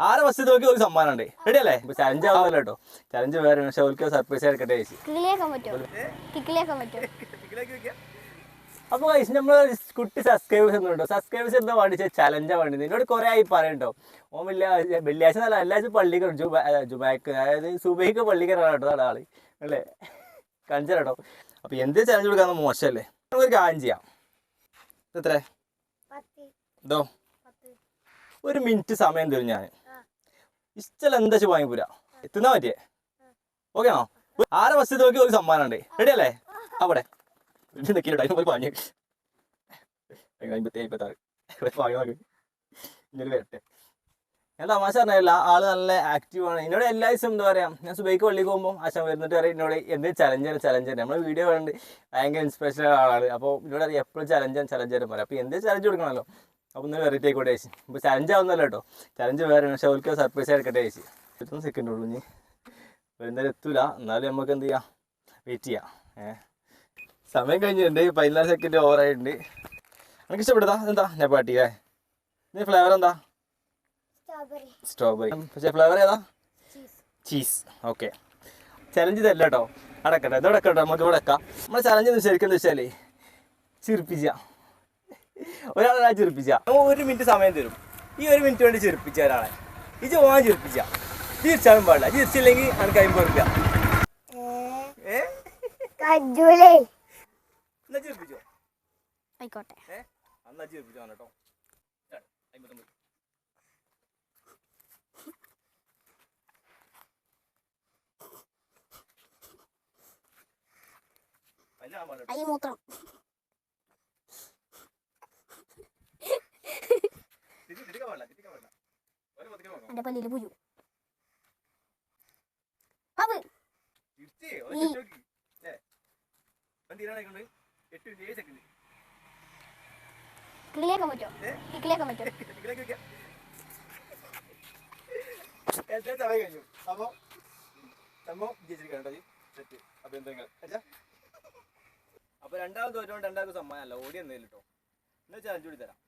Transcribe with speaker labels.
Speaker 1: 6 bus നോക്കി ഒരു സമ്മാനം ഉണ്ട്. റെഡി അല്ലേ? ഇപ്പൊ ചലഞ്ച് ആവുന്നല്ലോ കേട്ടോ. ചലഞ്ച് വേറെ പക്ഷെ അവർക്ക് സർപ്രൈസ് ആയിരിക്കട്ടെ ചേച്ചി. അപ്പൊ നമ്മള് കുട്ടി സബ്സ്ക്രൈബേഴ്സ് ഒന്നും സബ്സ്ക്രൈബേഴ്സ് എന്താ വേണ്ടി ചലഞ്ചാ വേണ്ടി. നിന്നോട് കുറെ ആയി പറയട്ടോ. ഓൻ വെള്ളിയാഴ്ച നല്ല എല്ലാഴ്ച പള്ളിക്ക് ജുമാക്ക് അതായത് സുബൈക്ക് പള്ളിക്ക് കേട്ടോ ആള് അല്ലേ കാണിച്ചാ കേട്ടോ. അപ്പൊ എന്ത് ചലഞ്ച് കൊടുക്കാന്ന് മോശമല്ലേ? ഒരു കാര്യം ചെയ്യാം. എത്ര ഇതോ 1 മിനിറ്റ് സമയം തരും ഞാൻ. ഇഷ്ടല്ല എന്താ വെച്ചാൽ വാങ്ങിക്കൂല എത്തുന്നാ പറ്റിയേ. ഓക്കെ ആണോ? 6 ബസ് നോക്കി ഒരു സമ്മാനം ഉണ്ട്. റെഡി അല്ലേ? അവിടെ നിൽക്കില്ലോ വാങ്ങി 56 ഇങ്ങനെ വരട്ടെ. ഞാൻ തമാശ പറഞ്ഞല്ല, ആള് നല്ല ആക്റ്റീവ് ആണ്. എന്നോട് എല്ലാ ദിവസവും എന്താ പറയാ, ഞാൻ സുബൈക്ക് പള്ളിക്ക് പോകുമ്പോൾ അച്ഛൻ വരുന്നിട്ട് പറയും എന്നോട് എന്ത് ചലഞ്ച് നമ്മളെ വീഡിയോ കണ്ട് ഭയങ്കര ഇൻസ്പിറേഷൻ ആളാണ്. അപ്പോൾ എന്നോട് അറിയാം എപ്പോഴും ചലഞ്ച് പറയാം. അപ്പോൾ എന്ത് ചലഞ്ച് കൊടുക്കണമല്ലോ. അപ്പോൾ ഒന്ന് വെറൈറ്റി ആയിക്കോട്ടെ ചേച്ചി. ഇപ്പോൾ ചലഞ്ച് ആവുന്നല്ലോ കേട്ടോ. ചലഞ്ച് വേറെ പക്ഷെ അവർക്ക് സർപ്രൈസ് ആയിരിക്കട്ടെ ചേച്ചി. 13 സെക്കൻഡ് ഉള്ളൂ ഇനി. അപ്പോൾ എന്തായാലും എത്തൂല. എന്നാലും നമുക്ക് എന്ത് ചെയ്യാം, വെയിറ്റ് ചെയ്യാം. സമയം കഴിഞ്ഞിട്ടുണ്ട്. 14 സെക്കൻഡ് ഓവറായിട്ടുണ്ട്. എനിക്ക് ഇഷ്ടപ്പെടുത്താ എന്താ ഞാൻ പാട്ടിയേ. നീ ഫ്ലേവർ എന്താ? സ്ട്രോബെറി. പക്ഷേ ഫ്ലേവർ ഏതാ? ചീസ്. ഓക്കെ. ചലഞ്ച് തല്ല കേട്ടോ. അടക്കട്ടെ ഇതടക്കട്ടെ നമുക്ക് ഇവിടെ വെക്കാം. നമ്മുടെ ചലഞ്ച് ശരിക്കും എന്താ വെച്ചാൽ ചിരിപ്പിച്ച ഒരാളെ ചിരിപ്പിച്ച 1 മിനിറ്റ് സമയം തരും. ഈ 1 മിനിറ്റ് വേണ്ടി ചിരിപ്പിച്ച ഒരാളെ ഇത് ഓൻ ചിരിപ്പിച്ച ചിരിച്ചാലും പാടില്ല. ചിരിച്ചില്ലെങ്കിൽ എനിക്ക് 50 രൂപ. എന്നാ ചിരിപ്പിച്ചോ ആയിക്കോട്ടെ. എന്നാ ചിരിപ്പിച്ചോ കേട്ടോ. 59
Speaker 2: മൂത്രം എന്റെ പല്ലില് പുഴു. കിളിയാക്കാൻ പറ്റോ? കിളിയാക്കാൻ പറ്റോ?
Speaker 1: അപ്പൊ രണ്ടാമത് തോറ്റോണ്ട് 2 സമ്മാനമല്ല ഓടി എന്നേലും കേട്ടോ. എന്നാ ചലഞ്ച് കൂടി തരാം.